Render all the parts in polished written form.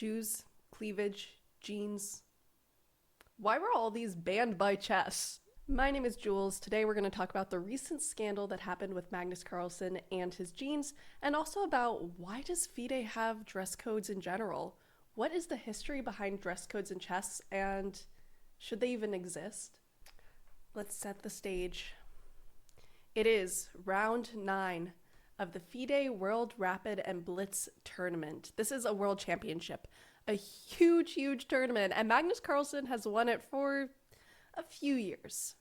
shoes, cleavage, jeans. Why were all these banned by chess? My name is Jules. Today we're going to talk about the recent scandal that happened with Magnus Carlsen and his jeans, and also about why does FIDE have dress codes in general? What is the history behind dress codes in chess, and should they even exist? Let's set the stage. It is round 9 of the FIDE World Rapid and Blitz tournament. This is a world championship, a huge tournament, and Magnus Carlsen has won it for a few years.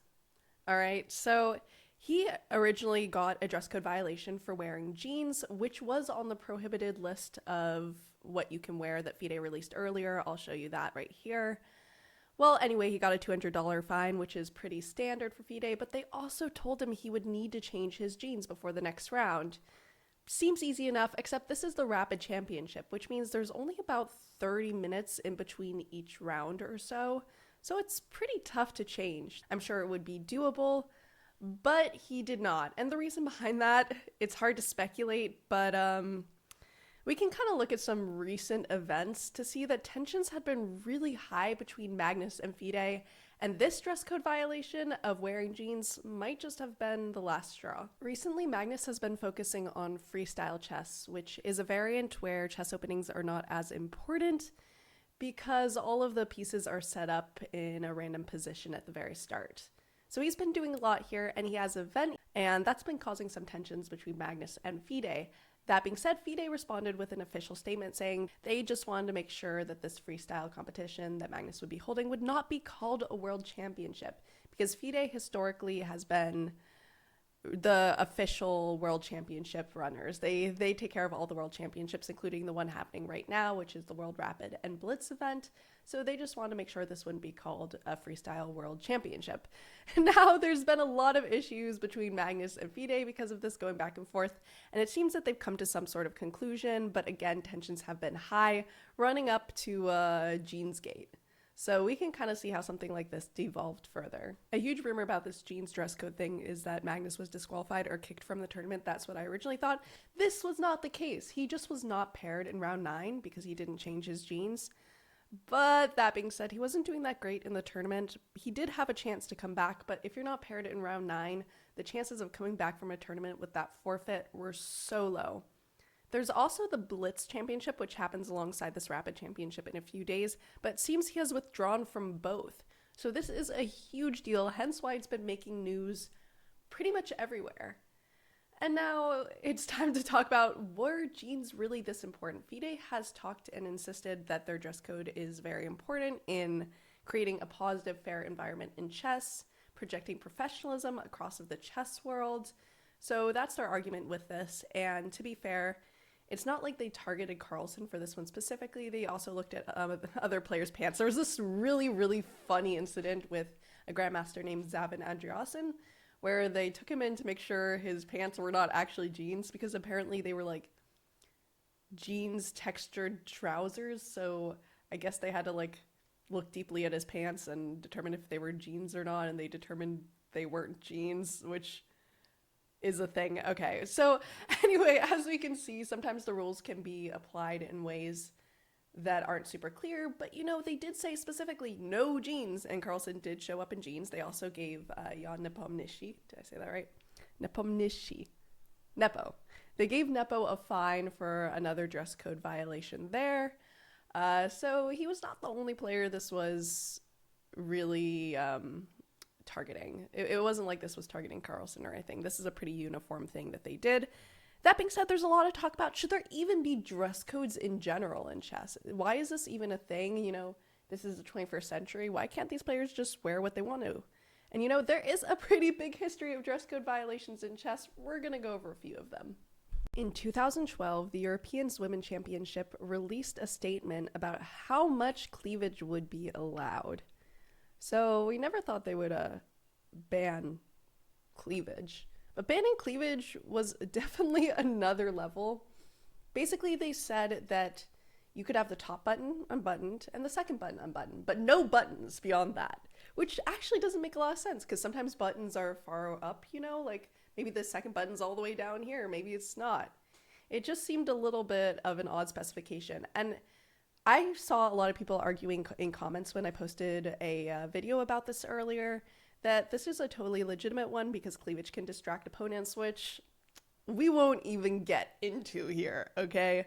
All right, so he originally got a dress code violation for wearing jeans, which was on the prohibited list of what you can wear that FIDE released earlier. I'll show you that right here. Well, anyway, he got a $200 fine, which is pretty standard for FIDE, but they also told him he would need to change his jeans before the next round. Seems easy enough, except this is the Rapid Championship, which means there's only about 30 minutes in between each round or so. So it's pretty tough to change. I'm sure it would be doable, but he did not. And the reason behind that, it's hard to speculate, but we can kind of look at some recent events to see that tensions had been really high between Magnus and FIDE, and this dress code violation of wearing jeans might just have been the last straw. Recently, Magnus has been focusing on freestyle chess, which is a variant where chess openings are not as important because all of the pieces are set up in a random position at the very start. So he's been doing a lot here, and he has an event, and that's been causing some tensions between Magnus and FIDE. That being said, FIDE responded with an official statement saying they just wanted to make sure that this freestyle competition that Magnus would be holding would not be called a world championship, because FIDE historically has been the official world championship runners. They take care of all the world championships, including the one happening right now, which is the World Rapid and Blitz event. So they just wanted to make sure this wouldn't be called a freestyle world championship. Now there's been a lot of issues between Magnus and FIDE because of this going back and forth, and it seems that they've come to some sort of conclusion, but again, tensions have been high, running up to Jeansgate. So we can kind of see how something like this devolved further. A huge rumor about this jeans dress code thing is that Magnus was disqualified or kicked from the tournament. That's what I originally thought. This was not the case. He just was not paired in round 9 because he didn't change his jeans. But that being said, he wasn't doing that great in the tournament. He did have a chance to come back, but if you're not paired in round 9, the chances of coming back from a tournament with that forfeit were so low. There's also the Blitz Championship, which happens alongside this Rapid Championship in a few days, but it seems he has withdrawn from both. So this is a huge deal, hence why it's been making news pretty much everywhere. And now it's time to talk about, were jeans really this important? FIDE has talked and insisted that their dress code is very important in creating a positive, fair environment in chess, projecting professionalism across of the chess world. So that's their argument with this, and to be fair, it's not like they targeted Carlsen for this one specifically. They also looked at other players' pants. There was this really funny incident with a grandmaster named Zavin Andreasen, where they took him in to make sure his pants were not actually jeans, because apparently they were like jeans textured trousers. So I guess they had to like look deeply at his pants and determine if they were jeans or not, and they determined they weren't jeans, which is a thing. Okay, so anyway, as we can see, sometimes the rules can be applied in ways that aren't super clear, but you know, they did say specifically no jeans, and Carlsen did show up in jeans. They also gave Jan Nepomniachtchi, did I say that right? Nepomniachtchi. Nepo. They gave Nepo a fine for another dress code violation there. So he was not the only player this was really targeting. It wasn't like this was targeting Carlsen or anything. This is a pretty uniform thing that they did. That being said, there's a lot of talk about, should there even be dress codes in general in chess? Why is this even a thing? You know, this is the 21st century. Why can't these players just wear what they want to? And you know, there is a pretty big history of dress code violations in chess. We're going to go over a few of them. In 2012, the European Women's Championship released a statement about how much cleavage would be allowed. So we never thought they would ban cleavage. But banning cleavage was definitely another level. Basically, they said that you could have the top button unbuttoned and the second button unbuttoned, but no buttons beyond that, which actually doesn't make a lot of sense because sometimes buttons are far up, you know, like maybe the second button's all the way down here, maybe it's not. It just seemed a little bit of an odd specification. And I saw a lot of people arguing in comments when I posted a video about this earlier that this is a totally legitimate one because cleavage can distract opponents, which we won't even get into here, okay?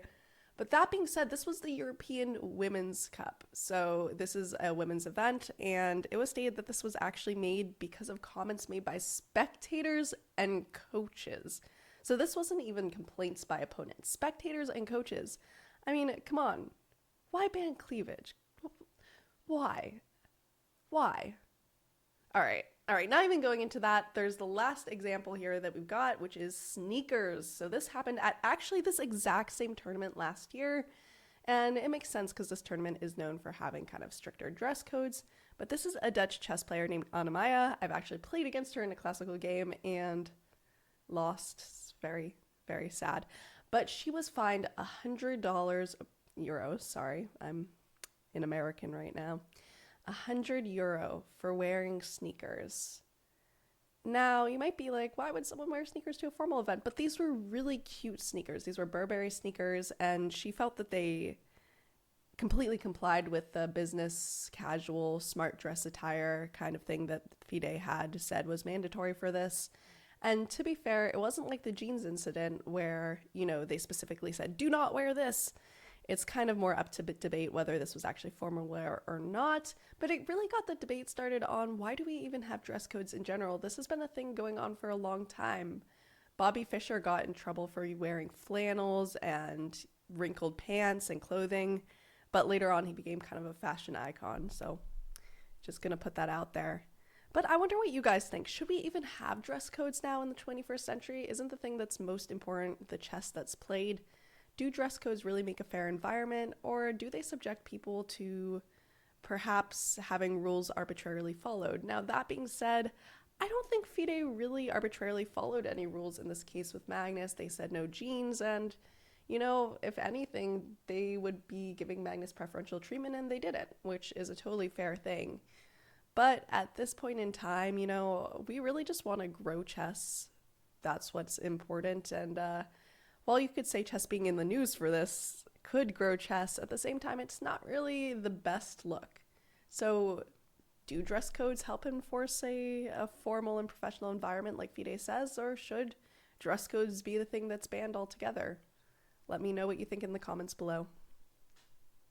But that being said, this was the European Women's Cup. So this is a women's event, and it was stated that this was actually made because of comments made by spectators and coaches. So this wasn't even complaints by opponents. Spectators and coaches. I mean, come on. Why ban cleavage? Why? Why? All right, not even going into that, there's the last example here that we've got, which is sneakers. So this happened at actually this exact same tournament last year, and it makes sense because this tournament is known for having kind of stricter dress codes, but this is a Dutch chess player named Annemaya. I've actually played against her in a classical game and lost. It's very, very sad. But she was fined $100, euros, sorry, I'm in American right now, €100 for wearing sneakers. Now, you might be like, why would someone wear sneakers to a formal event? But these were really cute sneakers. These were Burberry sneakers, and she felt that they completely complied with the business, casual, smart dress attire kind of thing that FIDE had said was mandatory for this. And to be fair, it wasn't like the jeans incident where, they specifically said, do not wear this. It's kind of more up to debate whether this was actually formal wear or not, but it really got the debate started on why do we even have dress codes in general? This has been a thing going on for a long time. Bobby Fischer got in trouble for wearing flannels and wrinkled pants and clothing, but later on he became kind of a fashion icon, so just gonna put that out there. But I wonder what you guys think. Should we even have dress codes now in the 21st century? Isn't the thing that's most important the chess that's played? Do dress codes really make a fair environment, or do they subject people to perhaps having rules arbitrarily followed? Now, that being said, I don't think FIDE really arbitrarily followed any rules in this case with Magnus. They said no jeans, and, if anything, they would be giving Magnus preferential treatment, and they didn't, which is a totally fair thing. But at this point in time, we really just want to grow chess. That's what's important, and, while you could say chess being in the news for this could grow chess, at the same time, it's not really the best look. So do dress codes help enforce a formal and professional environment like FIDE says, or should dress codes be the thing that's banned altogether? Let me know what you think in the comments below.